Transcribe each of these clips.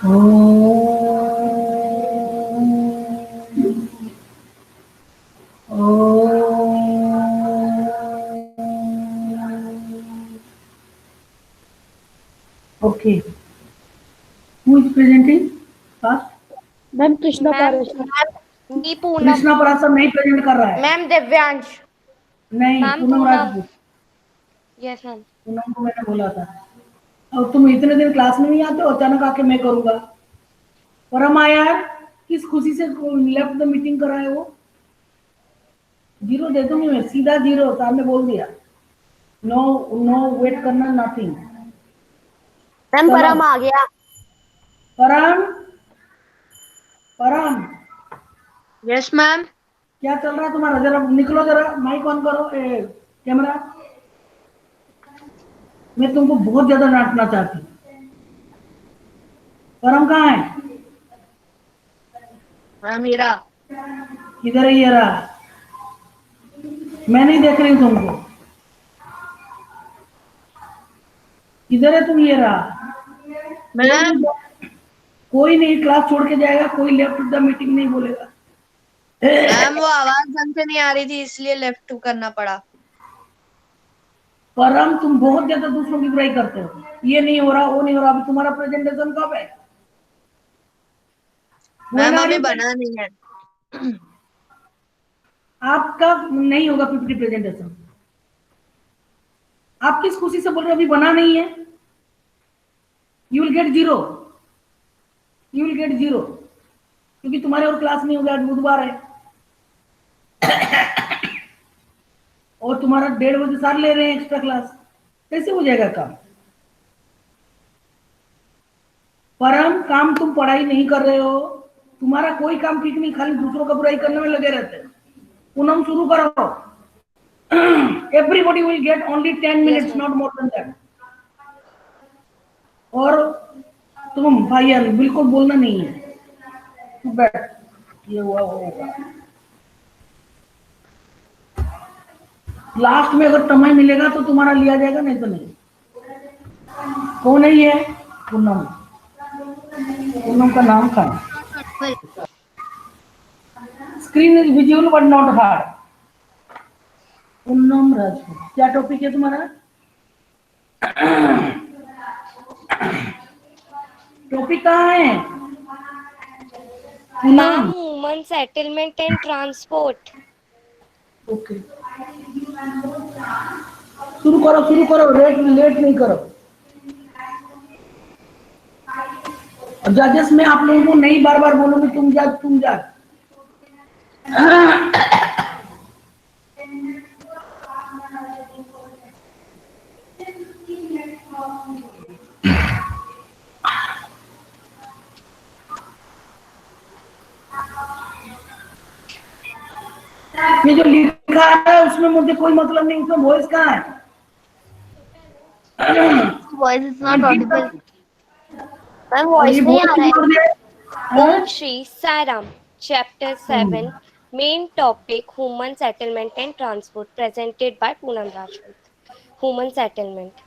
Okay. Who is presenting first? Ma'am Krishna ma'am Paresh. Ma'am दी पूनम। कृष्णा परासर नहीं present कर रहा है। मैम दिव्यांश। नहीं, ma'am Poonam Poonam. Rajput. Yes ma'am. Poonam को मैंने बोला था। और तुम इतने दिन क्लास में नहीं आते हो, अचानक आके मैं करूंगा। परम आया है, किस खुशी से लेफ्ट द मीटिंग करा है वो। जीरो दे दूंगी मैं, सीधा जीरो, सामने बोल दिया। नो, नो वेट करना, नथिंग। मैम चलो परम आ गया। परम, परम यस मैम। क्या चल रहा है तुम्हारा? जरा निकलो, जरा माइक ऑन करो, कैमरा। मैं तुमको बहुत ज्यादा डांटना चाहती हूँ। परम कहाँ है? मैम मीरा। किधर है ये रहा? मैं नहीं देख रही हूँ तुमको। किधर है तुम? ये रहा। मैम कोई नहीं क्लास छोड़ के जाएगा, कोई लेफ्ट द मीटिंग नहीं बोलेगा। मैम वो आवाज ढंग से नहीं आ रही थी इसलिए लेफ्ट टू करना पड़ा। परम तुम बहुत ज्यादा दूसरों की बुराई करते हो। ये नहीं हो रहा, वो नहीं हो रहा। अभी तुम्हारा प्रेजेंटेशन कब है? When मैम are अभी you? बना नहीं है। आपका नहीं होगा पीपीटी प्रेजेंटेशन। आप किस खुशी से बोल रहे हो अभी बना नहीं है? You will get zero, you will get zero, क्योंकि तुम्हारे और क्लास नहीं होगा। आज बुधवार है और तुम्हारा 1:30 बजे सार ले रहे हैं एक्स्ट्रा क्लास। कैसे हो जाएगा काम? परम काम तुम पढ़ाई नहीं कर रहे हो। तुम्हारा कोई काम ठीक नहीं, खाली दूसरों का बुराई करने में लगे रहते हैं। पूनम शुरू करो। Everybody will get only 10 yes minutes, ma'am. not more than that. और तुम भाई यार बिल्कुल बोलना नहीं है। तू बैठ, ये हुआ वो होगा। लास्ट में अगर समय मिलेगा तो तुम्हारा लिया जाएगा, नहीं तो नहीं। कौन है ये? पूनम। पूनम का नाम था। Screen is visual but not hard. Poonam Rajput. क्या टॉपिक है तुम्हारा? टॉपिक कहाँ है ma'am Poonam? Woman settlement and transport. Okay, शुरू करो, शुरू करो, लेट लेट नहीं करो। जजेस में आप लोगों को नहीं बार बार बोलूंगी तुम जा तुम जा। ये जो लिखा है उसमें मुझे कोई मतलब नहीं, उसमें वॉइस कहाँ है? Voice is not Repeat Audible. the- ma'am और वॉइस ये नहीं आ वॉइस रहा है। जोड़ दे। हाँ? Om Shri Saram, Chapter 7, Main Topic Human Settlement and Transport, presented by Poonam Rajput. Human Settlement.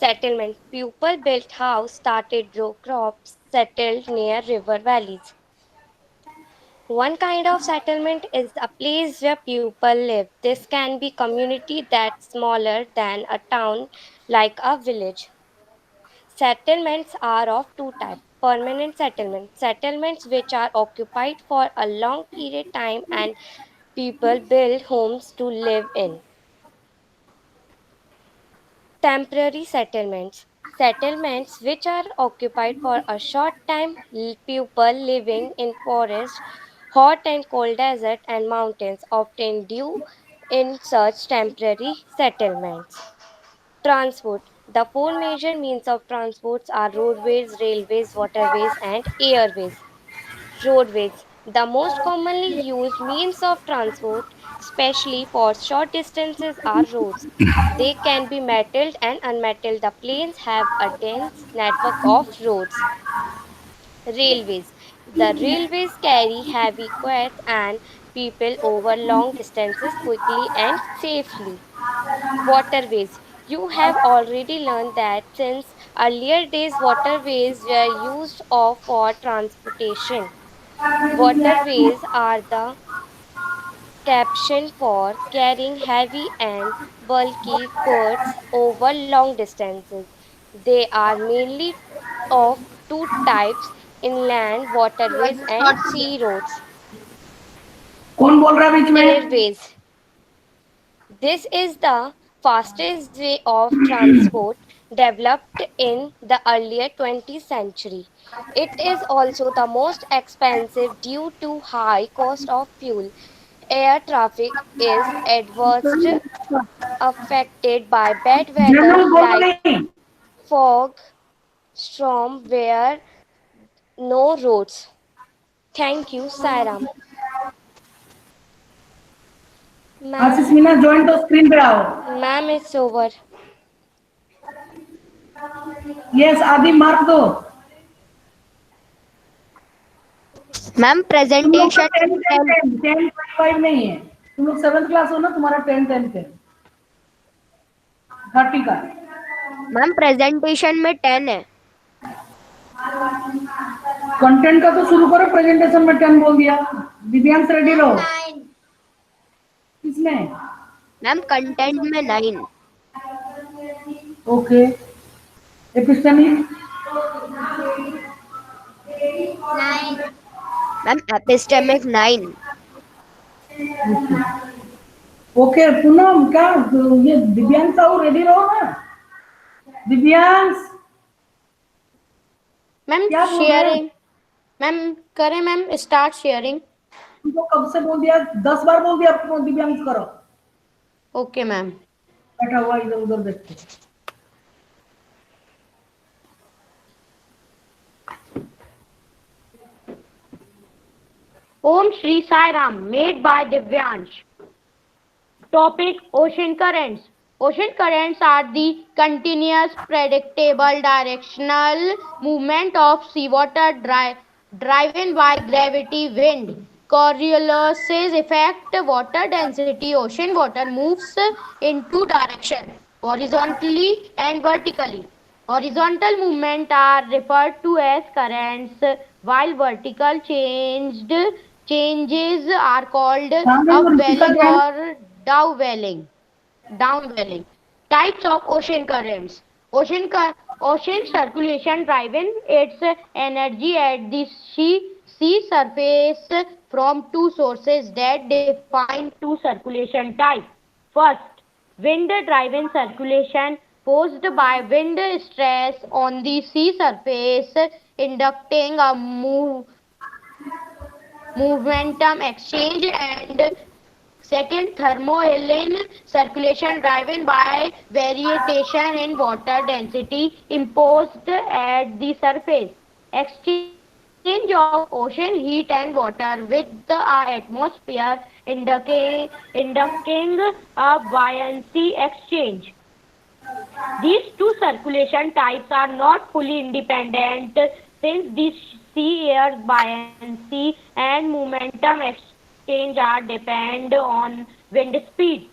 Settlement. People built house, started grow crops, settled near river valleys. One kind of settlement is a place where people live. This can be community that's smaller than a town, like a village. Settlements are of two types. Permanent settlements, settlements which are occupied for a long period time and people build homes to live in. Temporary settlements, settlements which are occupied for a short time, people living in forests, hot and cold desert and mountains often do in such temporary settlements. Transport. The four major means of transports are roadways, railways, waterways, and airways. Roadways. The most commonly used means of transport, especially for short distances, are roads. They can be metalled and unmetalled. The plains have a dense network of roads. Railways. The railways carry heavy goods and people over long distances quickly and safely. Waterways. You have already learned that since Earlier days, waterways were used for transportation. Waterways are the caption for carrying heavy and bulky goods over long distances. They are mainly of two types: inland waterways and sea roads. कौन बोल रहा है बीच में? Airways. This is the fastest way of transport developed in the earlier 20th century. It is also the most expensive due to high cost of fuel. Air traffic is adversely affected by bad weather general बोलो like नहीं. fog, storm, where no roads. Thank you, Sairam. Ashish Ma'am, Meena join तो screen पे आओ. ma'am, it's over. Yes आदि mark दो. Ma'am तुम लोग का प्रेजेंटेशन 10 10 10। 10 10 25 नहीं है. तुम लोग 7th क्लास हो ना, तुम्हारा 10 10 10 30 का. मैम प्रेजेंटेशन में 10 है। कंटेंट का तो शुरू करो. प्रेजेंटेशन में 10 बोल दिया. दिव्यांश रेडी रहो. किसमें? मैम कंटेंट में 9। Okay. Epistemic ma'am epistemic 9। Okay. Poonam क्या ये दिव्यांश आओ, रेडी रहो ना. दिव्यांश मैम क्या बोल रहे हैं? शेयरिंग मैम करें मैम स्टार्ट शेयरिंग। तुमको कब से बोल दिया? 10 बार बोल दिया आपको. दिव्यांश करो. Okay ma'am. बैठा हुआ इधर उधर देखते. Om Shri Sai Ram, made by Divyansh. Topic: Ocean currents. Ocean currents are the continuous, predictable, directional movement of seawater driven by gravity, wind. Coriolis's effect: water density. Ocean water moves in two directions, horizontally and vertically. Horizontal movement are referred to as currents, while vertical changes are called upwelling or downwelling. Downwelling. Types of ocean currents. Ocean circulation driving its energy at the sea surface from two sources that define two circulation types. First, wind-driven circulation caused by wind stress on the sea surface, inducting a momentum exchange, and second, thermohaline circulation driven by variation in water density imposed at the surface. Exchange of ocean heat and water with the atmosphere, inducting a buoyancy exchange. These two circulation types are not fully independent, since the sea air buoyancy and momentum exchange are depend on wind speed.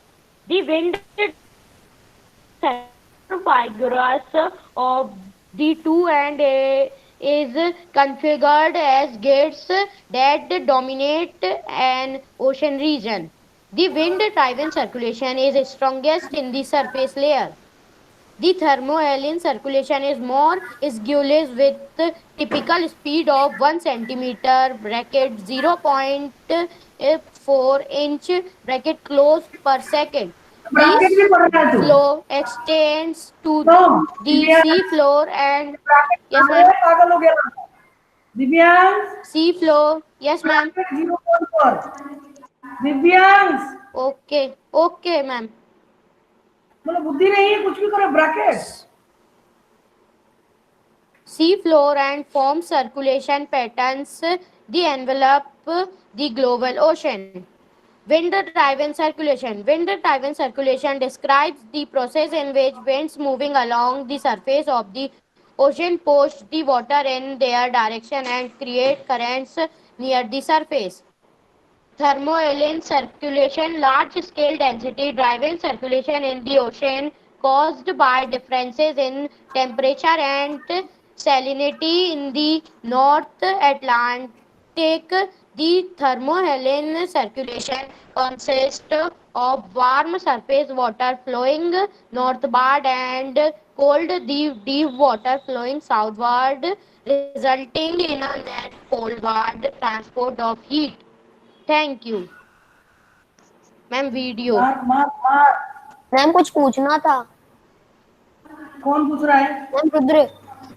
The wind vigorous of the two and is configured as gates that dominate an ocean region. The wind-driven circulation is strongest in the surface layer. The thermohaline circulation is more isgules with typical speed of 1 centimeter bracket 0.4 inch bracket close per second. Bracket भी This पढ़ रहा है तू. flow extends to तो the sea floor and yes अरे ma'am, पागल हो गया. Divyansh sea floor, yes ma'am, bracket 0.4. Divyansh okay ma'am. मतलब बुद्धि नहीं है, कुछ भी करो. Bracket Sea floor and form circulation patterns the envelope the global ocean. Wind-driven circulation. Wind-driven circulation describes the process in which winds moving along the surface of the ocean push the water in their direction and create currents near the surface. Thermohaline circulation, large scale density driven circulation in the ocean caused by differences in temperature and salinity in the North Atlantic. The thermohaline circulation consists of warm surface water flowing northward and cold deep water flowing southward, resulting in a net poleward transport of heat. Thank you. Ma'am video mark mark mark. Ma'am कुछ पूछना था। कौन पूछ रहा है? Ma'am Rudra.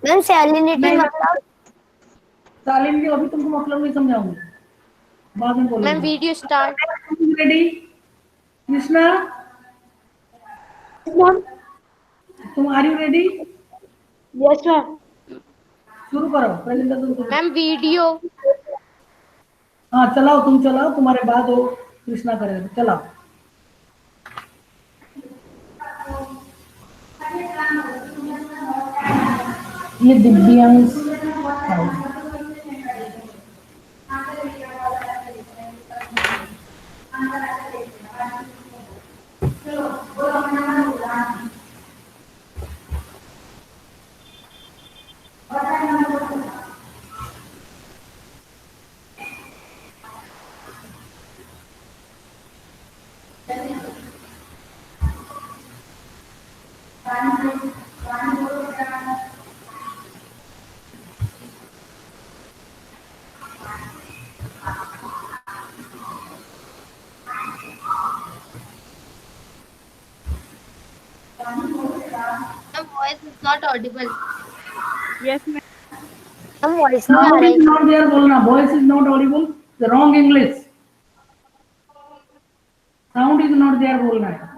Ma'am salinity नहीं, मतलब सालिन की अभी तुमको मतलब नहीं समझाऊंगी, बाद में मैम बोलूंगी। Video start. रेडी कृष्णा, तुम are you ready? Yes ma'am. शुरू करो प्रेजेंटेशन। Ma'am video. हाँ चलाओ, तुम चलाओ, तुम्हारे बाद वो कृष्णा करेगा, चलाओ। ये Divyansh voice is not audible. हम वॉइस नहीं आ साउंड रही। इज नॉट देयर बोलना, voice is not audible, wrong English. Sound is not there बोलना है।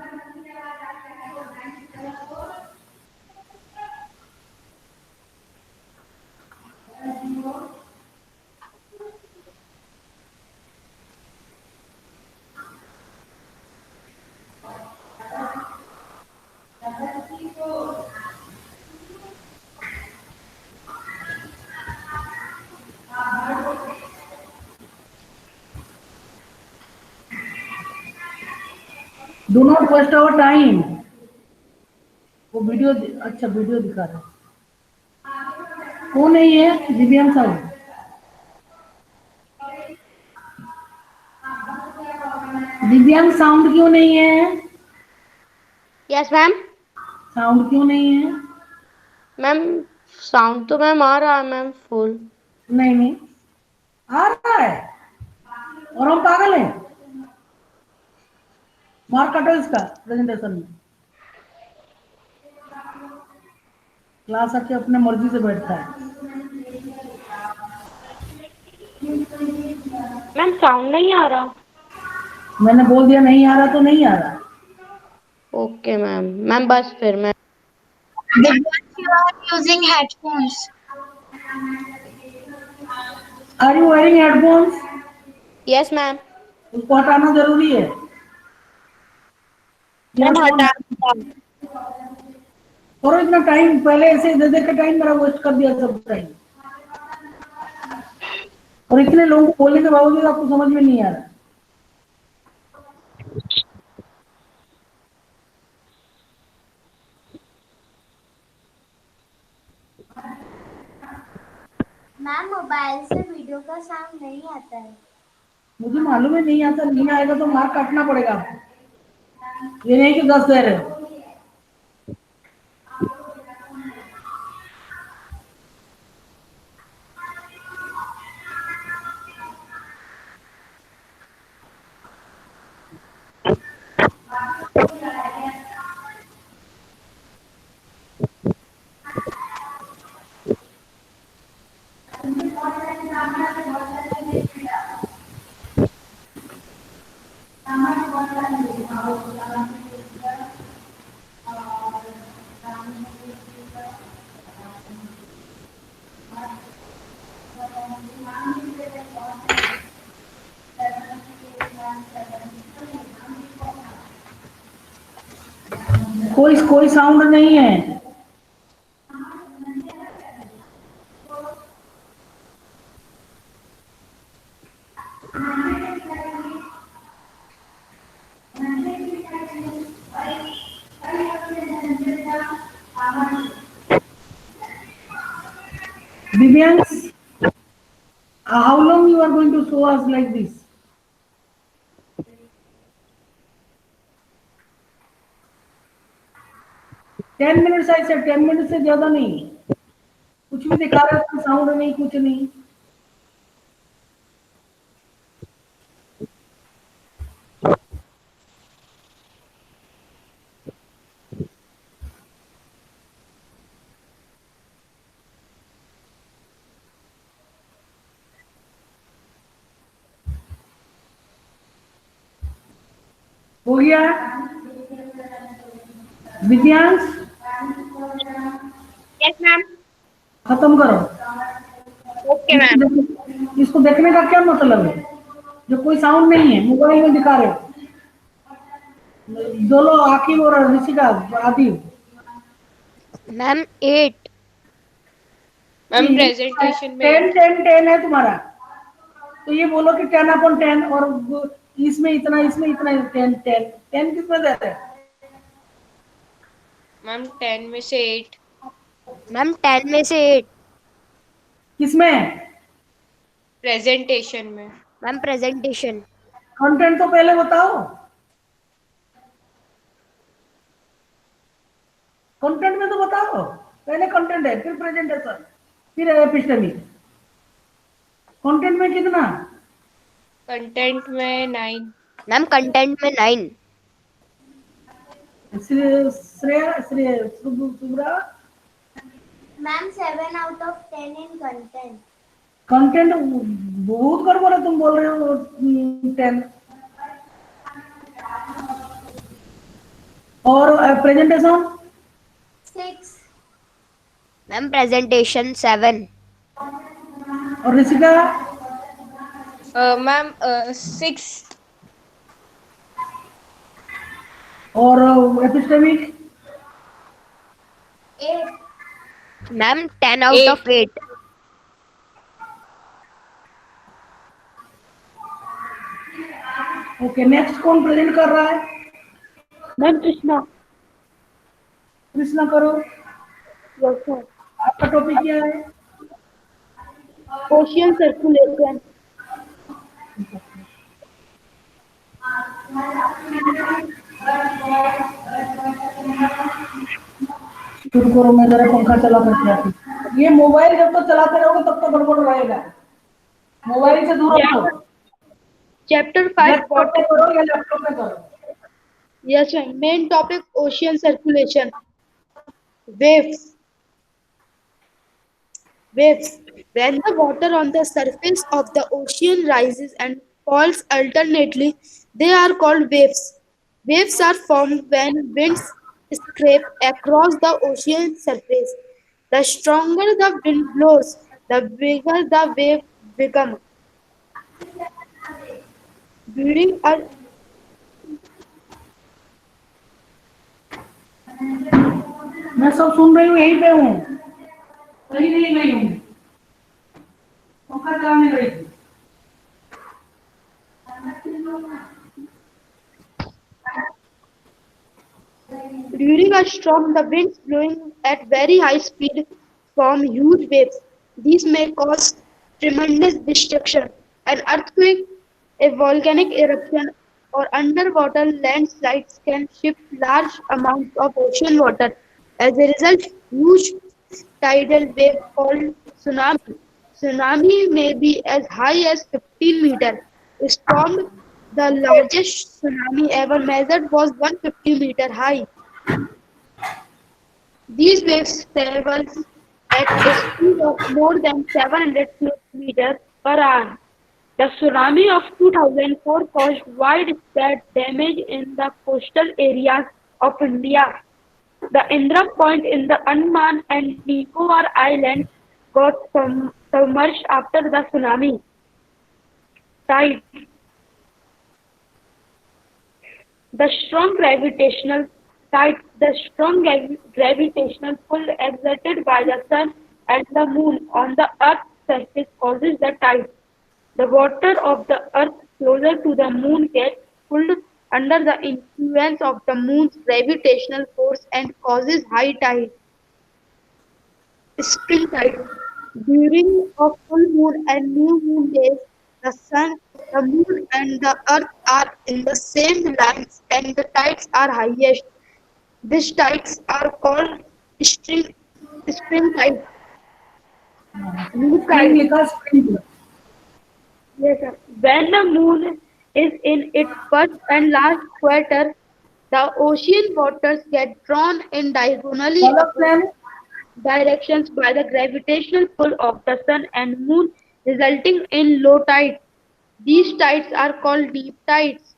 Do not waste our time. वो वीडियो अच्छा वीडियो दिखा रहा है। कौन नहीं है दिव्यांग साहब? दिव्यांग साउंड क्यों नहीं है? Yes ma'am. साउंड क्यों नहीं है? मैम साउंड तो मैम आ रहा है मैम फुल। नहीं नहीं आ रहा है, और हम पागल हैं? मार्क काटो इसका प्रेजेंटेशन में। क्लास आके अपने मर्जी से बैठता है। मैम साउंड नहीं आ रहा। मैंने बोल दिया नहीं आ रहा तो नहीं आ रहा। Okay ma'am. मैम बस फिर मैं You are using headphones. Are you wearing headphones? Yes ma'am. उसको हटाना जरूरी है। मैम हटा। और इतना टाइम पहले ऐसे दे दे के टाइम मेरा वेस्ट कर दिया सब टाइम, और इतने लोगों को बोलने के बावजूद आपको समझ में नहीं आ रहा। मैम मोबाइल से वीडियो का साउंड नहीं आता है। मुझे मालूम है नहीं आता, नहीं आएगा तो मार्क काटना पड़ेगा आपको। ये नहीं कि 10 दे रहे हो। कोई कोई साउंड नहीं है। Divyansh, how long you are going to show us like this? Ten minutes I से 10 मिनट से ज्यादा नहीं, कुछ भी दिखा रहे हो, साउंड नहीं, कुछ नहीं। हो गया विद्यांश? Yes ma'am. खत्म करो। Okay ma'am. इसको देखने का क्या मतलब है? जो कोई साउंड नहीं है, मोबाइल में दिखा रहे हो। दोनों आकिब और ऋषिका आदि। मैम 8। मैम प्रेजेंटेशन में 10 है तुम्हारा, तो ये बोलो कि 10/10 और इसमें इतना 10 किसमें दे रहे हैं? मैम 10 में से 8। मैम 10 में से 8। किसमें? प्रेजेंटेशन में। Ma'am presentation. कंटेंट तो पहले बताओ। कंटेंट में तो बताओ, पहले कंटेंट है, फिर प्रेजेंटेशन, फिर एपिस्टेमिक। कंटेंट में कितना? कंटेंट में 9। मैम कंटेंट में 9। Subra? Ma'am, 7 out of 10 in content. Content बहुत कर बोले, तुम बोल रहे हो 10। और प्रेजेंटेशन? 6. Ma'am presentation 7। और ऋषिका? मैम 6। और epistemic? 8. Ma'am 10 out of 8। Okay, next कौन प्रेजेंट कर रहा है? मैम कृष्णा। कृष्णा करो। Yes sir. आपका टॉपिक क्या है? Ocean circulation. शुरू करो, मैं जरा पंखा चला करके आती। ये मोबाइल जब तक चलाते रहोगे तब तक गड़बड़ रहेगा, मोबाइल से दूर रहो। चैप्टर 5 लैपटॉप पे करो या लैपटॉप में करो। Yes ma'am. Main topic ocean circulation. Waves. Waves. When the water on the surface of the ocean rises and falls alternately, they are called waves. Waves are formed when winds scrape across the ocean surface. The stronger the wind blows, the bigger the wave becomes. During a मैं सब सुन रही हूँ, यहीं पे हूँ, कहीं नहीं गई हूँ, पंखा चलाने गई थी। During a storm, the winds blowing at very high speed form huge waves. These may cause tremendous destruction. An earthquake, a volcanic eruption, or underwater landslides can shift large amounts of ocean water. As a result, huge tidal wave called tsunami. Tsunami may be as high as 15 meters. Storm, the largest tsunami ever measured was 150 meter high. These waves travel at a speed of more than 700 km per hour. The tsunami of 2004 caused widespread damage in the coastal areas of India. The Indra Point in the Andaman and Nicobar Islands got submerged after the tsunami. Tide. The strong gravitational pull exerted by the sun and the moon on the earth's surface causes the tide. The water of the earth closer to the moon gets pulled under the influence of the moon's gravitational force and causes high tide. Spring tide. During a full moon and new moon days, the sun, the moon, and the earth are in the same lines and the tides are highest. These tides are called spring, spring tides, new spring tides. लिखा, spring. Yes, sir. When the moon is in its first and last quarter, the ocean waters get drawn in diagonally follow frame. directions by the gravitational pull of the sun and moon, resulting in low tides. These tides are called deep tides.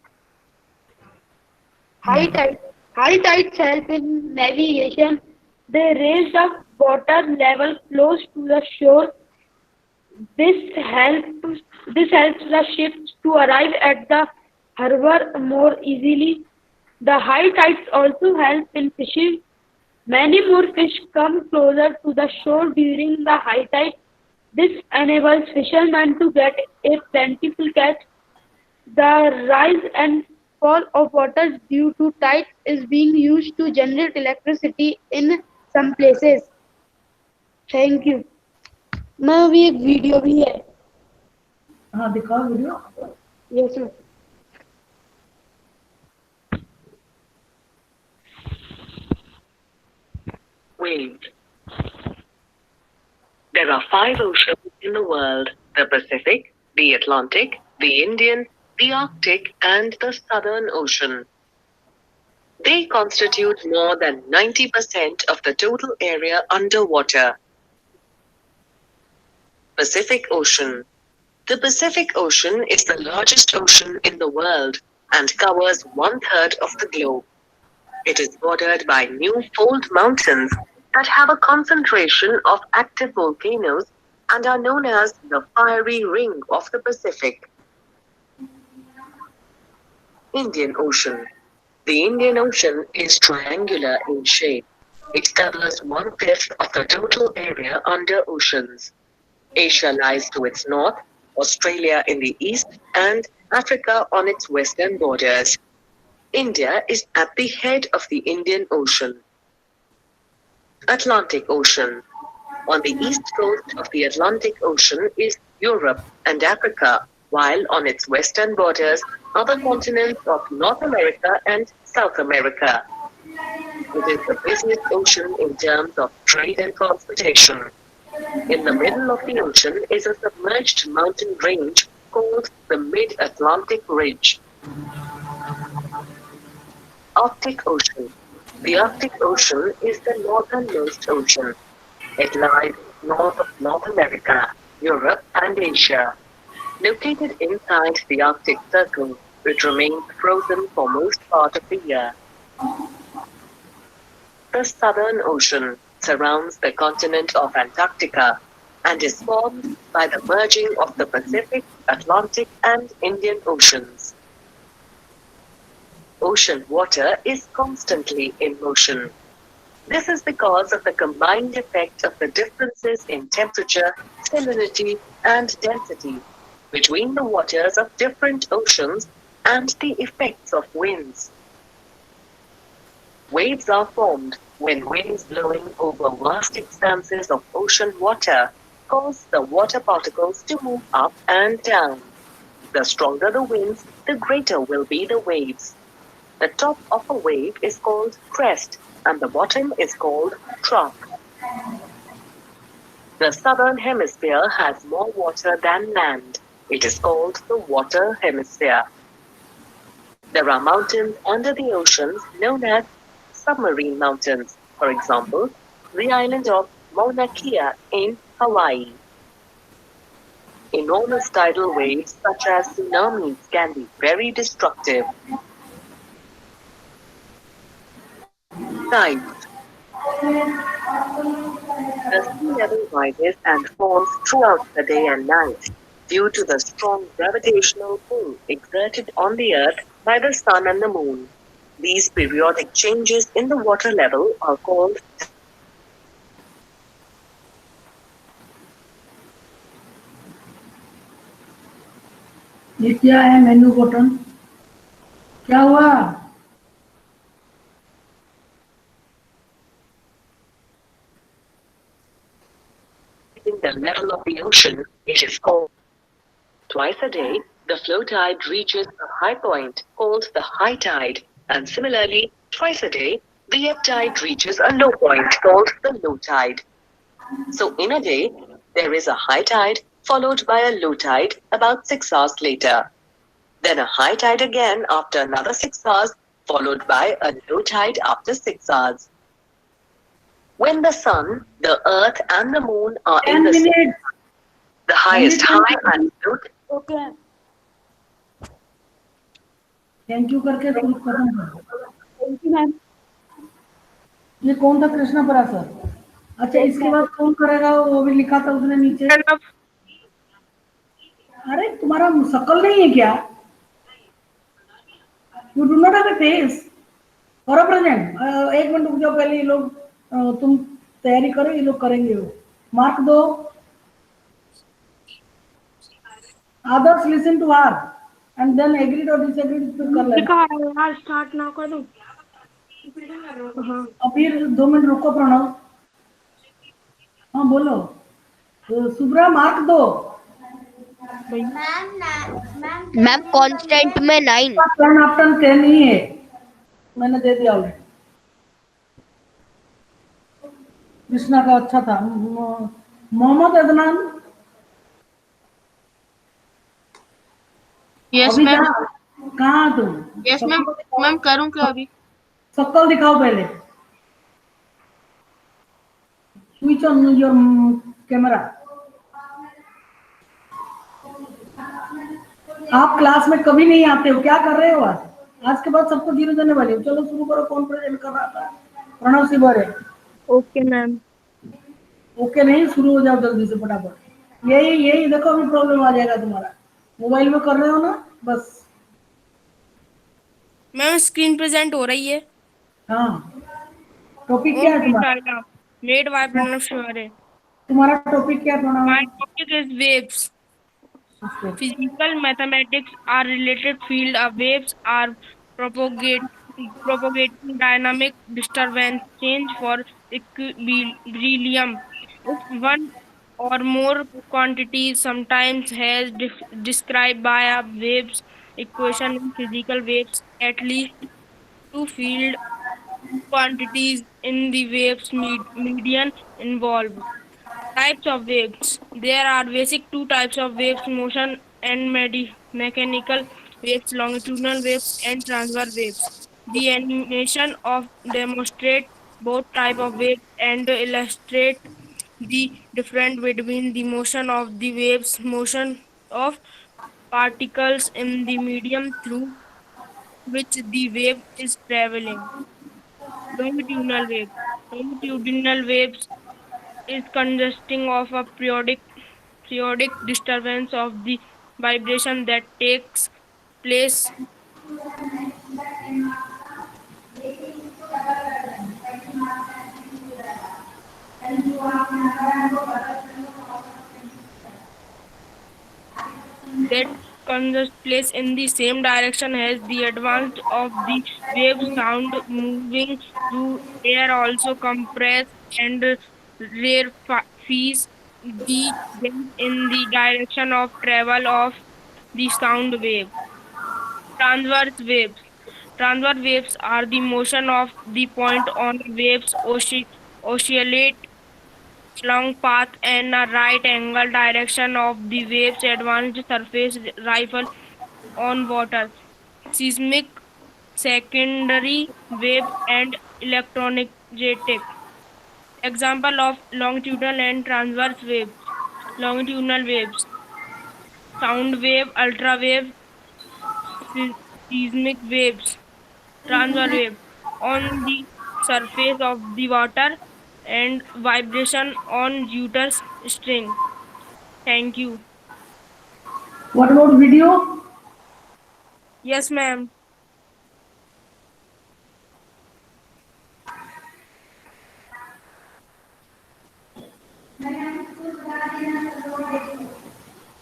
High tides. High tides help in navigation. They raise the water level close to the shore. This helps this helps the ships to arrive at the harbor more easily. The high tides also help in fishing. Many more fish come closer to the shore during the high tide. This enables fishermen to get a plentiful catch. The rise and fall of water due to tides is being used to generate electricity in some places. Thank you. मैं अभी एक video भी है. हाँ दिखाओ video. Yes, sir. Waves. There are 5 oceans in the world: the Pacific, the Atlantic, the Indian, the Arctic, and the Southern Ocean. They constitute more than 90% of the total area underwater. Pacific Ocean. The Pacific Ocean is the largest ocean in the world and covers 1/3 of the globe. It is bordered by new fold mountains that have a concentration of active volcanoes and are known as the fiery ring of the Pacific. Indian Ocean. The Indian Ocean is triangular in shape. It covers 1/5 of the total area under oceans. Asia lies to its north, Australia in the east, and Africa on its western borders. India is at the head of the Indian Ocean. Atlantic Ocean. On the east coast of the Atlantic Ocean is Europe and Africa, while on its western borders are the continents of North America and South America. It is the busiest ocean in terms of trade and transportation. In the middle of the ocean is a submerged mountain range called the Mid-Atlantic Ridge. Arctic Ocean. The Arctic Ocean is the northernmost ocean. It lies north of North America, Europe, and Asia. Located inside the Arctic Circle, it remains frozen for most part of the year. The Southern Ocean surrounds the continent of Antarctica and is formed by the merging of the Pacific, Atlantic, and Indian Oceans. Ocean water is constantly in motion. This is because of the combined effect of the differences in temperature, salinity, and density between the waters of different oceans and the effects of winds. Waves are formed when winds blowing over vast expanses of ocean water cause the water particles to move up and down. The stronger the winds, the greater will be the waves. The top of a wave is called crest, and the bottom is called trough. The southern hemisphere has more water than land. It is called the water hemisphere. There are mountains under the oceans known as submarine mountains. For example, the island of Mauna Kea in Hawaii. Enormous tidal waves such as tsunamis can be very destructive. Tides. The sea level rises and falls throughout the day and night due to the strong gravitational pull exerted on the earth by the sun and the moon. These periodic changes in the water level are called ये क्या है menu button? क्या हुआ? in the left level of the ocean, it is called. Twice a day, the flow tide reaches a high point called the high tide, and similarly, twice a day, the ebb tide reaches a low point called the low tide. So in a day, there is a high tide followed by a low tide about 6 hours later. Then a high tide again after another 6 hours, followed by a low tide after 6 hours. When the sun, the earth, and the moon are 10 in the same, minutes. the highest high and low. Okay. Thank you करके शुरू खत्म करो। Thank you, ma'am. ये कौन था? कृष्णा परा sir. अच्छा, इसके बाद कौन करेगा? वो भी लिखा था उसने नीचे। अरे तुम्हारा शकल नहीं है क्या? You do not have a face और प्रेजेंट। एक मिनट रुक जाओ, पहले ये लोग तुम तैयारी करो, ये लोग करेंगे। वो मार्क दो। Adarsh listen to her and then agreed और डिसएग्रीड फिर कर लेना। स्टार्ट ना कर दूं? अब फिर 2 मिनट रुको प्रणव। हाँ बोलो। तो सुब्रा मार्क दो। मैम कांस्टेंट में 9। 10 आफ्टर 10 ही है, मैंने दे दिया ऑलरेडी। कृष्णा का अच्छा था। मोहम्मद अदनान। यस अभी मैम। कहाँ तुम? Yes ma'am. मैम करूँ क्या अभी? शक्ल दिखाओ पहले। Switch on your camera. आप क्लास में कभी नहीं आते हो, क्या कर रहे हो आज? आज के बाद सबको 0 देने वाले हो। चलो शुरू करो। कौन प्रेजेंट कर रहा था? प्रणव सिबोरे। Okay ma'am. ओके नहीं, शुरू हो जाओ जल्दी से फटाफट। यही देखो, अभी प्रॉब्लम आ जाएगा तुम्हारा। मोबाइल में कर रहे हो ना? बस। मैम स्क्रीन प्रेजेंट हो रही है। हाँ, टॉपिक क्या है तुम्हारा? Made by Pranav Shivare. तुम्हारा टॉपिक क्या है Pranav? My topic is waves. Physical mathematics are related field of waves are propagating dynamic disturbance change for equilibrium. If one or more quantities sometimes has described by a waves equation in physical waves, at least two field quantities in the waves median involved. Types of waves. There are basic two types of waves: motion and mechanical waves, longitudinal waves and transverse waves. The animation of demonstrate both type of waves and illustrate the difference between the motion of the waves, motion of particles in the medium through which the wave is traveling. Longitudinal waves. Longitudinal waves is consisting of a periodic disturbance of the vibration that takes place in the same direction as the advance of the wave. Sound moving through air also compress and rarefies the gas in the direction of travel of the sound wave. Transverse waves. Transverse waves are the motion of the point on waves oscillate along path and a right angle direction of the waves advanced surface rifle on water. Seismic secondary wave and electromagnetic. Example of longitudinal and transverse waves. Longitudinal waves. Sound wave, ultra wave, seismic waves, transverse wave on the surface of the water and vibration on Jupiter's string. Thank you. What about video? Yes, ma'am.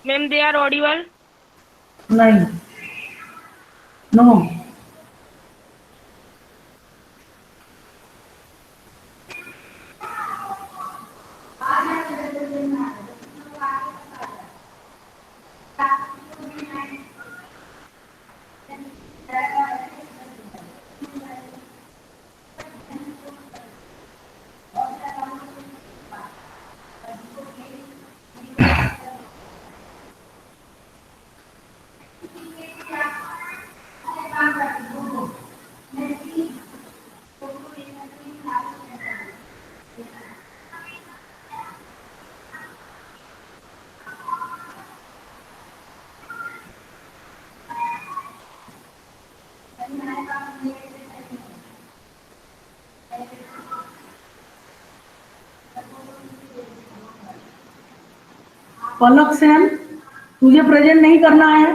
Ma'am, they are audible? नहीं। No. पलक सेन, तुझे present नहीं करना है,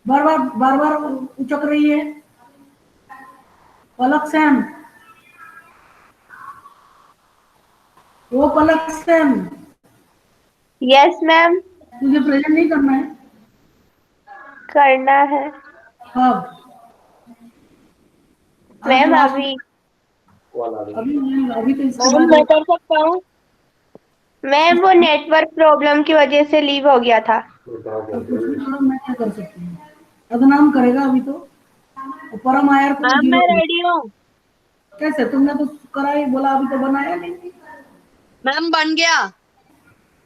बार बार उचक रही है। पलक सेन, वो पलक Sen, yes ma'am, तुझे present नहीं करना है। करना है अब मैम। last- अभी अभी नहीं, अभी तो इसके मैम बाद मैं कर सकता हूँ। मैम वो नेटवर्क प्रॉब्लम की वजह से लीव हो गया था। तो कुछ भी करो, मैं क्या कर सकती हूँ। बदनाम करेगा अभी तो, और परम आयर को मैम जीरो। मैं रेडी हूँ। कैसे, तुमने तो करा ही, बोला अभी तो बनाया नहीं। मैम बन गया।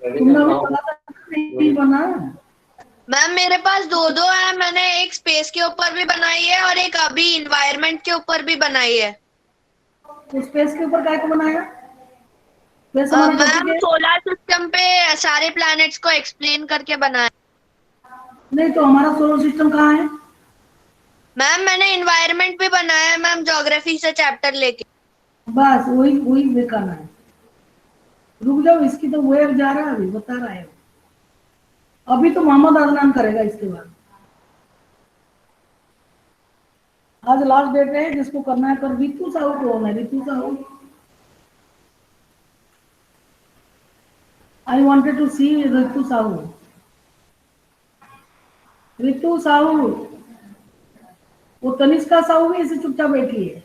तुमने अभी बोला था नहीं बना। मैम मेरे पास दो दो है, मैंने एक स्पेस के ऊपर भी बनाई है और एक अभी इन्वायरमेंट के ऊपर भी बनाई है। तो स्पेस के ऊपर काय को बनाया? स्पेस हमारा टॉपिक मैम है। सोलर सिस्टम पे सारे प्लैनेट्स को एक्सप्लेन करके बनाया। नहीं तो हमारा सोलर सिस्टम कहाँ है? मैम मैंने इन्वायरमेंट भी बनाया है मैम, ज्योग्राफी से चैप्टर लेके। बस वही वही दिखाना है। रुक जाओ, इसकी तो वेव जा रहा है, अभी बता रहा है। अभी तो मोहम्मद अदनान करेगा इसके बाद। आज लास्ट डेट है जिसको करना है, पर रितु साहू को होना है। Ritu Sahu, I wanted to see Ritu Sahu. Ritu Sahu, वो तनिष्का साहू भी इसे चुपचाप बैठी है।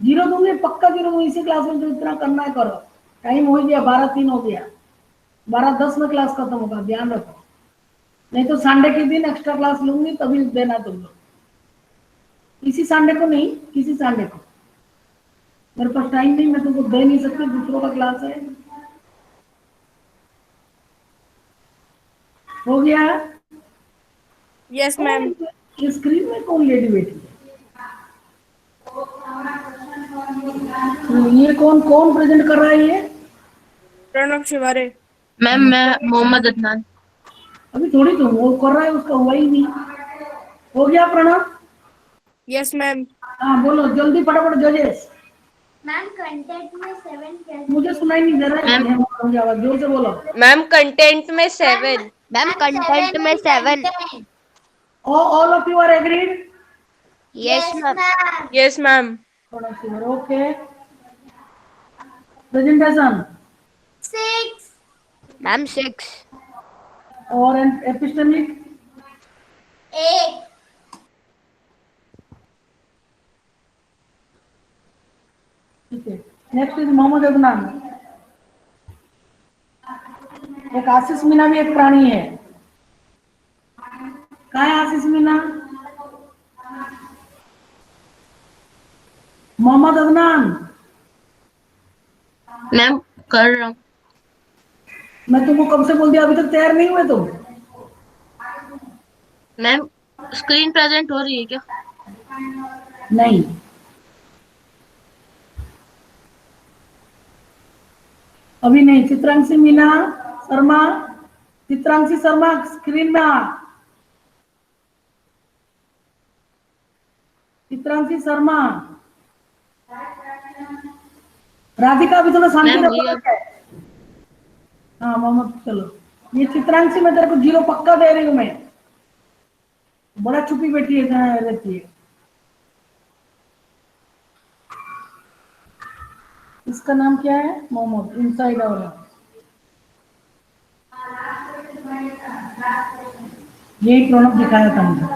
जीरो दूंगी, पक्का जीरो दूंगी। इसी क्लास में जो इतना करना है करो। टाइम हो गया, 12:03 हो गया। 12:10 में क्लास खत्म होगा, ध्यान रखो। नहीं तो संडे के दिन एक्स्ट्रा क्लास लूंगी, तभी देना तुम लोग। इसी संडे को नहीं, किसी संडे को। मेरे पास टाइम नहीं, मैं तुमको दे नहीं सकती, दूसरों का क्लास है। हो गया? Yes ma'am. स्क्रीन में कौन लेडी बैठी है? ये कौन कौन प्रेजेंट कर रहा है ये? प्रणव शिवारे। मैम मैं मोहम्मद अदनान। अभी थोड़ी तो वो कर रहा है, उसका हुआ ही नहीं। हो गया प्रणव? Yes ma'am. हाँ बोलो जल्दी, फटाफट जजेस। मैम कंटेंट में 7 मुझे सुनाई नहीं दे रहा है, मुझे आवाज जोर से बोलो। मैम कंटेंट में 7। मैम कंटेंट में 7। All of you are agreed? Yes ma'am. Yes ma'am. Okay. Presentation 6 ma'am 6। और एपिस्टेमिक 8 ठीक है। Next is Mohammad Adnan. एक आशीष मीना भी एक प्राणी है। कहाँ है आशीष मीना? मोहम्मद अदनान, मैम कर रहा हूँ। मैं तुमको कब से बोल दिया, अभी तक तैयार नहीं हुए तुम? मैम स्क्रीन प्रेजेंट हो रही है क्या? नहीं। अभी नहीं। चित्रांशी मीना शर्मा, चित्रांशी शर्मा स्क्रीन में आ। चित्रांशी शर्मा, राधिका अभी थोड़ा शांति मैम रखो। वही अब। हाँ मोहम्मद, चलो। ये चित्रांशी में तेरे को जीरो पक्का दे रही हूँ मैं। बड़ा छुपी बैठी है, जहाँ रहती है। इसका नाम क्या है? मोहम्मद इनसाइड वाला। यही प्रोडक्ट दिखाया था मुझे।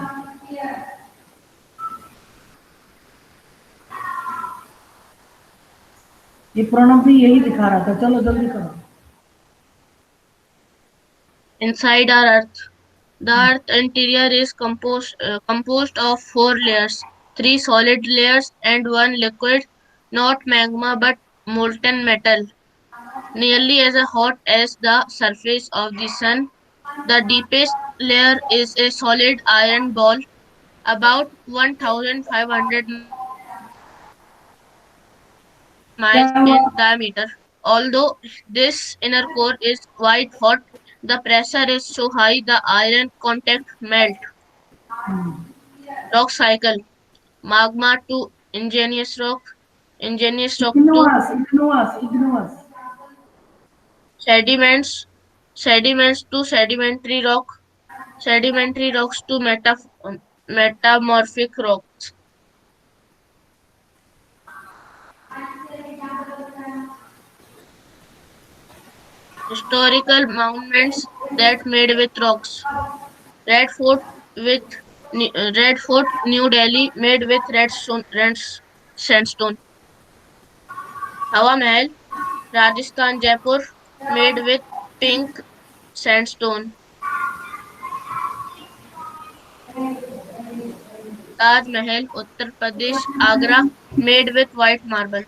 ये प्रोडक्ट भी यही दिखा रहा था। चलो जल्दी करो। Inside our Earth. The Earth interior is composed of 4 layers, 3 solid layers and 1 liquid, not magma but molten metal, nearly as hot as the surface of the sun. The deepest layer is a solid iron ball, about 1,500 क्या miles हुआ? in diameter. Although this inner core is white hot, the pressure is so high the iron contact melt. Rock cycle. Magma to igneous rock to इग्नोस sediments, sediments to sedimentary rock, sedimentary rocks to metamorphic rocks. Historical monuments that made with rocks. Red Fort with Red Fort, New Delhi, made with red sandstone. Hawa Mahal, Rajasthan, Jaipur, made with pink sandstone. Taj Mahal, Uttar Pradesh, Agra, made with white marble.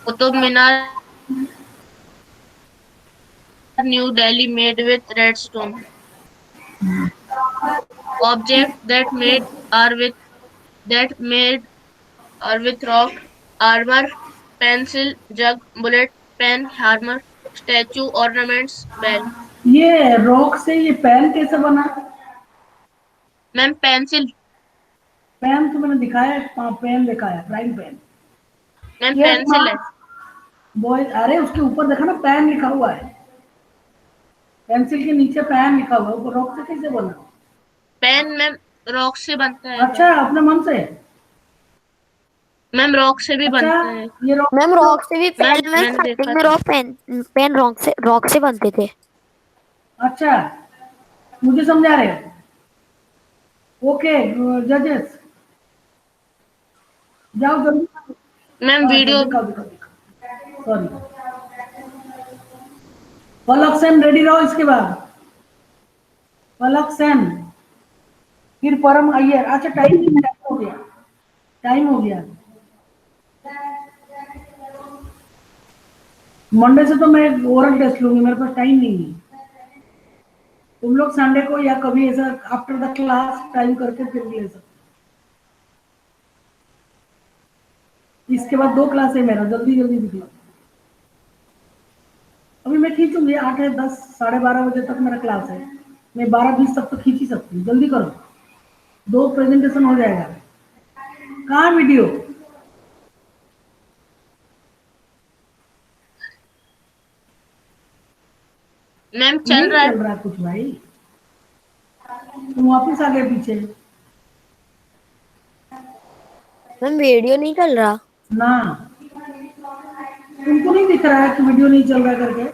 Qutub Minar, New Delhi, made with red stone. Objects that made are with rock, armor, pencil, jug, bullet, pen, hammer, statue, ornaments, bell. ये rock से ये pen कैसे बना? Ma'am pencil, pen तो मैंने दिखाया, pen दिखाया, frying pen. Ma'am Yes, pencil है। बॉय, अरे उसके ऊपर देखा ना, पेन लिखा हुआ है। पेंसिल के नीचे पेन लिखा हुआ है, ऊपर रॉक से कैसे बना? पेन मैम रॉक से बनता है। अच्छा, अपने मन से? मैम रॉक से भी बनता अच्छा, है। ये रॉक मैम रॉक से भी मैम पहले मैंने स्टार्टिंग देखा में था। पेन रॉक से बनते थे। अच्छा, मुझे समझा रहे हो? ओके जजेस, जाओ जल्दी। मैम वीडियो दिखाओ दिखाओ दिखाओ, सॉरी। पलक सेन रेडी रहो। इसके बाद पलक सेन, फिर परम अय्यर। अच्छा, टाइम हो गया, टाइम हो गया। मंडे से तो मैं ओरल टेस्ट लूंगी, मेरे पास टाइम नहीं है। तुम लोग संडे को या कभी ऐसा आफ्टर द क्लास टाइम करके फिर ले सकते। इसके बाद 2 क्लास है मेरा, जल्दी जल्दी दिखला। अभी मैं खींचूंगी 8 है 10 12:30 बजे तक मेरा क्लास है। मैं 12:20 तक तो खींच ही सकती हूँ। जल्दी करो, 2 प्रेजेंटेशन हो जाएगा। कहाँ वीडियो? मैम नहीं चल रहा चल है। रहा कुछ भाई, तुम वापिस आ गए पीछे मैम वीडियो नहीं चल रहा ना। तुमको नहीं दिख रहा है कि वीडियो नहीं चल रहा करके?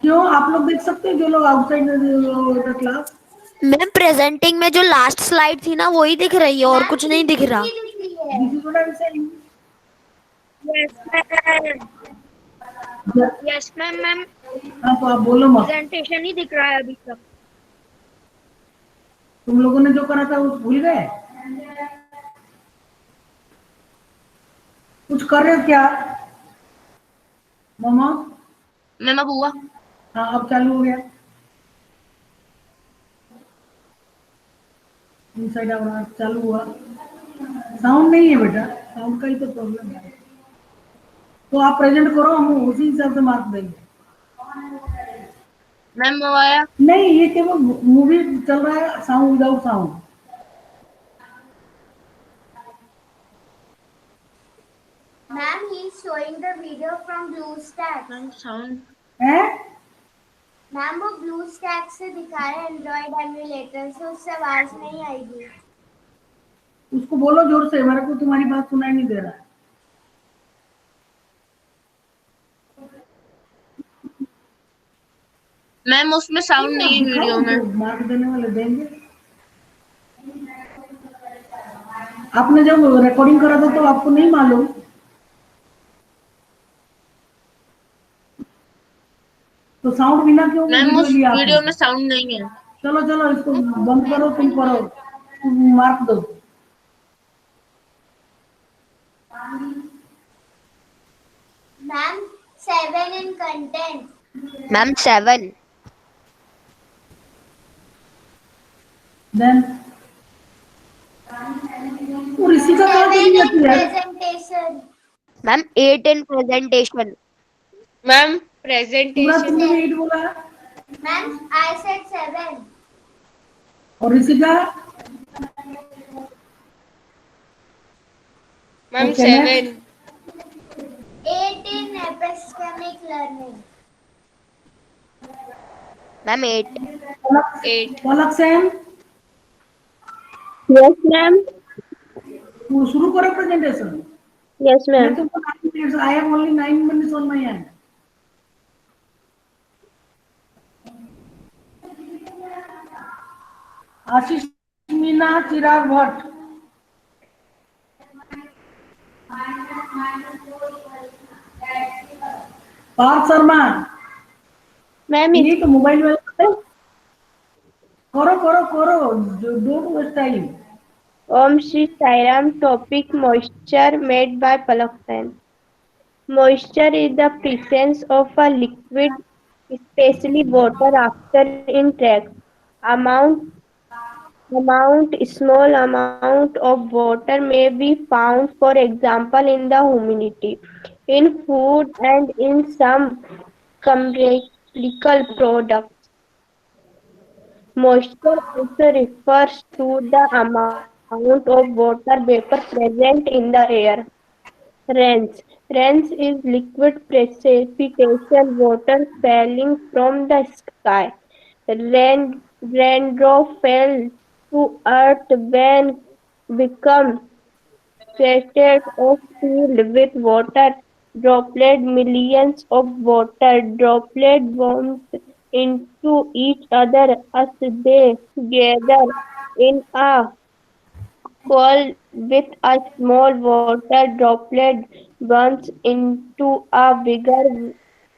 क्यों? आप लोग देख सकते हैं जो लोग outside the class. Ma'am presenting में जो लास्ट स्लाइड थी ना वही दिख रही है और कुछ नहीं दिख रहा। This is what I am saying. Yes ma'am. Ma'am हाँ, तो आप बोलो मत। प्रेजेंटेशन ही दिख रहा है अभी तक। तुम लोगों ने जो करा था वो भूल गए? कुछ कर रहे हो क्या मामा? मैम अब हुआ। हाँ, अब चालू हो गया। इनसाइड आउट चालू हुआ। साउंड नहीं है बेटा, साउंड का ही तो प्रॉब्लम है। तो आप प्रेजेंट करो, हम उसी हिसाब से मार्क देंगे। मैम अब आया। नहीं, ये केवल मूवी चल रहा है, sound without sound. Ma'am, he's showing the video from BlueStacks. Ma'am sound है? मैम वो BlueStacks से दिखा रहे एंड्रॉइड एमुलेटर से, उससे आवाज नहीं आएगी। उसको बोलो जोर से, मेरे को तुम्हारी बात सुनाई नहीं दे रहा है। मैम उसमें साउंड नहीं है वीडियो में। मार्क देने वाले देंगे। आपने जब रिकॉर्डिंग करा था तो आपको नहीं मालूम? तो साउंड बिना क्यों मैम उस लिया वीडियो आपने? में साउंड नहीं है। चलो चलो, इसको बंद करो, तुम करो, तुम मार्क दो। Ma'am, 7 in content. Ma'am 7 then वो ऋषिका कहाँ 7 चली in जाती है? presentation. Ma'am 8 in presentation. Ma'am पूरा तुमने 8 बोला है। Ma'am, I said 7. और Rishika? Ma'am Okay, 7। 8 in epistemic learning. Ma'am, 8. Palak Sen Yes, ma'am. शुरू करो प्रेजेंटेशन. Yes, मैं ma'am. तुमको 9 minutes. I have only 9 minutes on my hand. Ashish Meena Chirag Bhatt. Partha Sharma. Ma'am, ये तो मोबाइल में करो करो करो. Don't waste time. Om Shri Sai Ram. Topic: moisture, made by Palak Sen. Moisture is the presence of a liquid, especially water, after intake. Amount Small amount of water may be found, for example, in the humidity, in food, and in some chemical products. Moisture also refers to the amount of water vapor present in the air. Rains. Rains is liquid precipitation, water falling from the sky. Raindrop fell to earth when become saturated or filled with water droplet. Millions of water droplets bump into each other as they gather in a coil with a small water droplet bumps into a bigger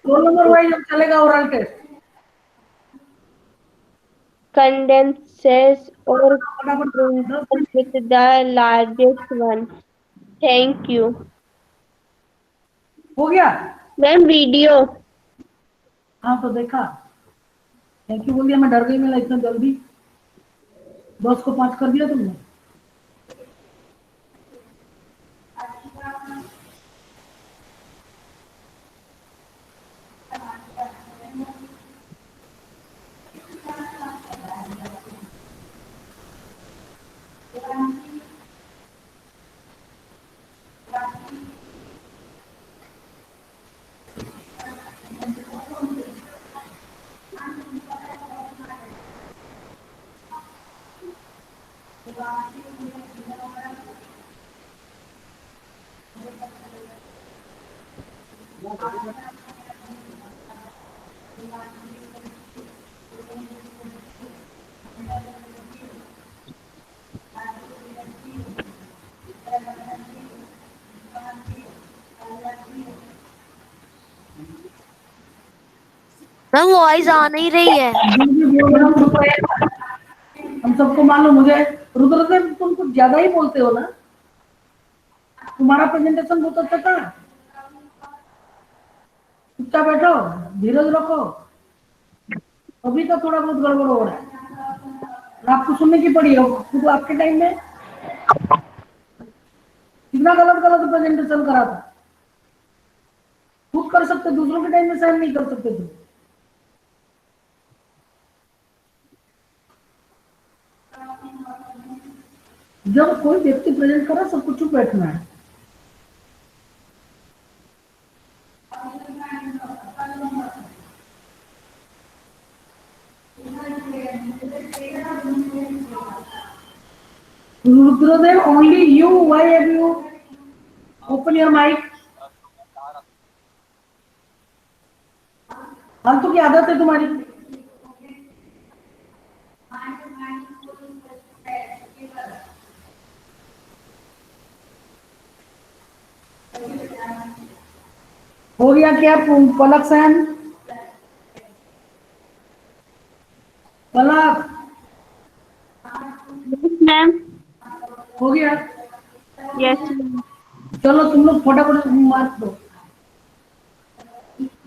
roll number wise अब चलेगा oral test. condenses or फटाफट 10 crystals minute. with the largest one. Thank you. हो गया. Ma'am, video. हाँ तो देखा. Thank you बोल दिया. मैं डर गई. मैं इतना जल्दी 10 को 5 कर दिया तुमने. मैम वॉइस आ नहीं रही है. हम सबको मालूम. मुझे रुद्र तुम कुछ ज्यादा ही बोलते हो ना. तुम्हारा प्रेजेंटेशन बहुत अच्छा था. चुपचाप बैठो. धीरज रखो. अभी तो थोड़ा बहुत गड़बड़ हो रहा है. आपको सुनने की पड़ी हो क्योंकि आपके टाइम में कितना गलत गलत प्रेजेंटेशन करा था. खुद कर सकते, दूसरों के टाइम में सहन नहीं कर सकते थे. जब कोई व्यक्ति प्रेजेंट कर रहा है सबको चुप बैठना है. Rudradev, only you. Why have you open your mic? फालतू की आदत है तुम्हारी. हो गया क्या पलक सेन? पलक Yes, ma'am. हो गया. Yes, ma'am. चलो तुम लोग फटाफट मार्क दो.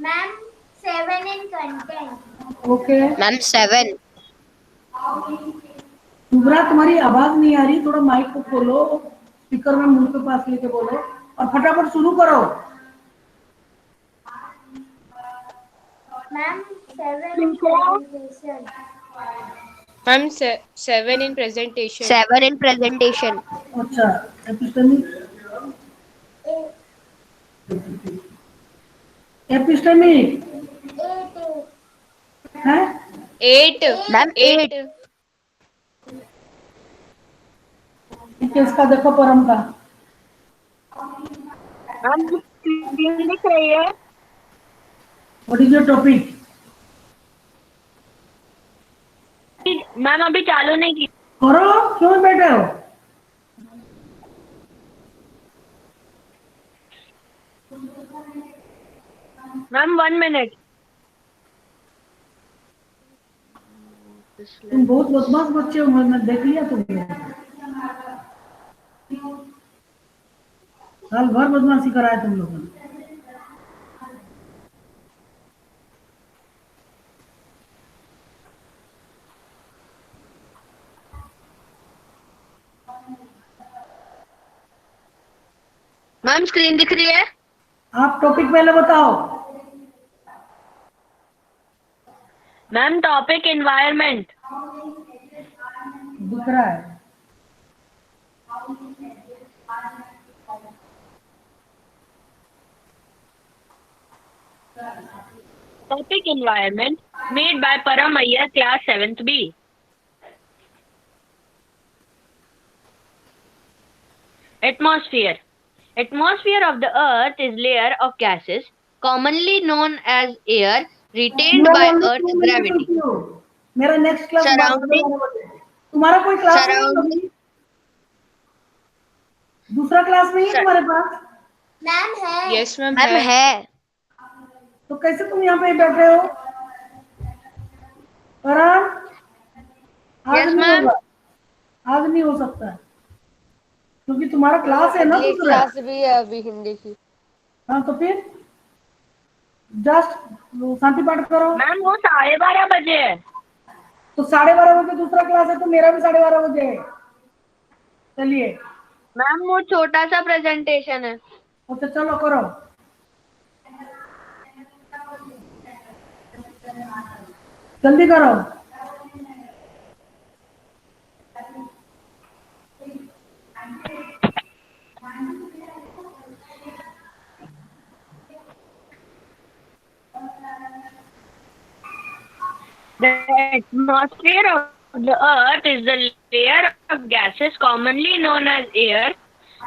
Ma'am, 7 in content. Okay. Ma'am, 7. Shubhra तुम्हारी आवाज नहीं आ रही. थोड़ा माइक को खोलो, स्पीकर में मुंह के पास लेके बोलो और फटाफट शुरू करो. Ma'am, 7 in presentation. Ma'am, 7 in presentation. 7 in presentation. अच्छा एपिस्टेमिक. एपिस्टेमिक है, 8. मैम 8. 8. किसका देखो परम का। मैम स्क्रीन दिख रही है? What is your topic? Ma'am अभी चालू नहीं की। करो, क्यों बैठे हो? Ma'am 1 minute. तुम बहुत बदमाश बच्चे हो, मैंने देख लिया तुम्हें। साल भर बदमाशी कराया तुम लोगों ने। मैम स्क्रीन दिख रही है? आप टॉपिक पहले बताओ। Ma'am topic environment. दिख रहा है। टॉपिक एनवायरनमेंट मेड बाय परम Iyer, class 7th B. Atmosphere. Atmosphere of the earth is layer of gases commonly known as air retained by earth's gravity. मेरा नेक्स्ट क्लास Surrounding. तुम्हारा कोई class नहीं है Surrounding. अभी? दूसरा क्लास नहीं है तुम्हारे पास? मैम है। यस मैम मैम है। तो कैसे तुम यहाँ पे बैठे हो? परम, आज Yes, नहीं ma'am. होगा, आज नहीं हो सकता है, क्योंकि तुम्हारा क्लास है ना दूसरा। क्लास भी है अभी हिंदी की। हाँ तो फिर जस्ट शांति पाठ करो। मैम वो 12:30 बजे है। तो 12:30 बजे दूसरा क्लास है, तो मेरा भी 12:30 बजे है। चलिए, मैम वो छोटा सा प्रेजेंटेशन है। अच्छा चलो करो। जल्दी करो। The atmosphere of the earth is the layer of gases commonly known as air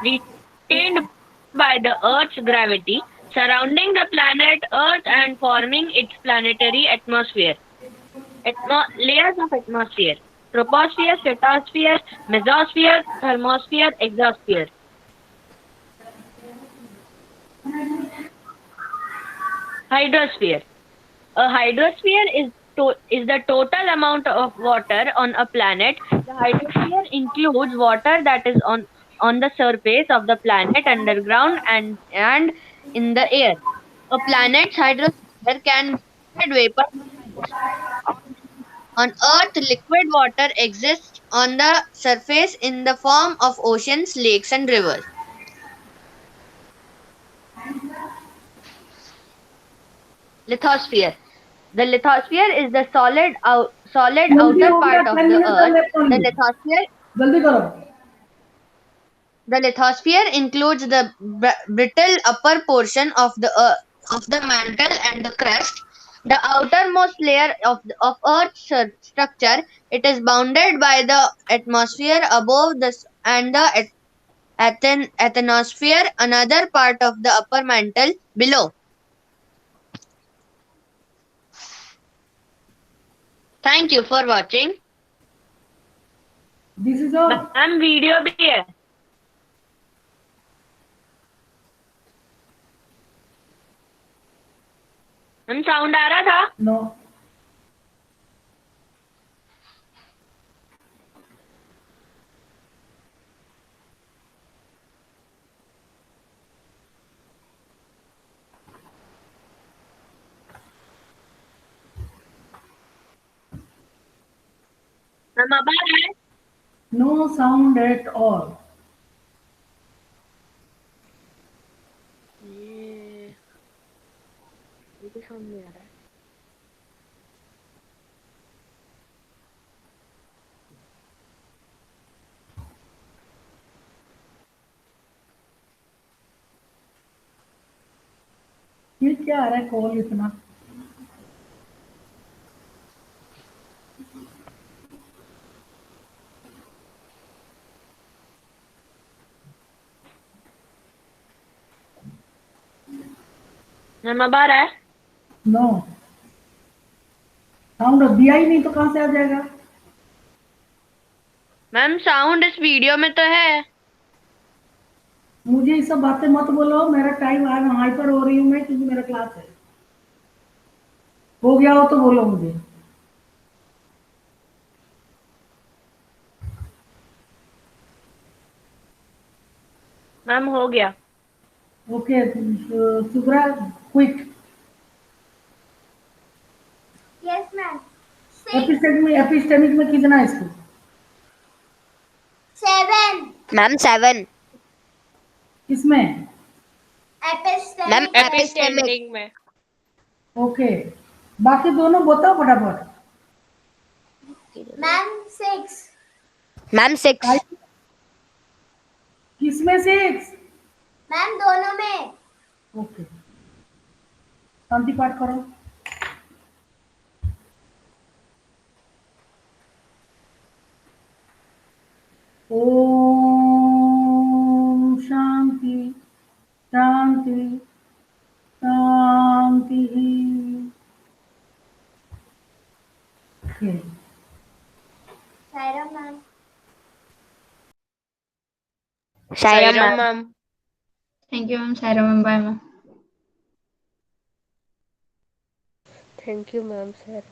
retained by the earth's gravity surrounding the planet earth and forming its planetary atmosphere. Layers of atmosphere: troposphere, stratosphere, mesosphere, thermosphere, exosphere. Hydrosphere. A hydrosphere is the total amount of water on a planet. The hydrosphere includes water that is on the surface of the planet, underground, and in the air. A planet's hydrosphere can be liquid vapor. On Earth, liquid water exists on the surface in the form of oceans, lakes, and rivers. Lithosphere. The lithosphere is the solid outer part of the Earth. जल्दी करो। The lithosphere includes the brittle upper portion of the mantle and the crust, the outermost layer of Earth's structure. It is bounded by the atmosphere above and the asthenosphere, another part of the upper mantle below. Thank you for watching. This is all. Ma'am video भी है। Ma'am sound आ रहा था? No. Ma'am अब आ रहा है? No sound at all. ये सामने आ रहा है। ये क्या आ रहा है कॉल इतना? मैम अब आ रहा है? नो, साउंड दिया ही नहीं तो कहाँ से आ जाएगा? मैम साउंड इस वीडियो में तो है। मुझे ये सब बातें मत बोलो, मेरा टाइम आज हाइपर हो रही हूँ मैं, क्योंकि मेरा क्लास है। हो गया हो तो बोलो मुझे। मैम हो गया। Okay, Subra, quick. Yes ma'am. Epistemic में कितना है इसको? 7 मैम 7। किसमें? मैम एपिस्टेमिक एपिस्टेमिक में। ओके, बाकी दोनों बताओ फटाफट। Ma'am 6 ma'am 6। किसमें 6? मैम दोनों में। ओके, शांति पाठ करो। ओम शांति शांति शांति। Okay, Saira ma'am. Sairam ma'am. Ma'am. Thank you ma'am. Saira ma'am, bye ma'am. Thank you ma'am sir.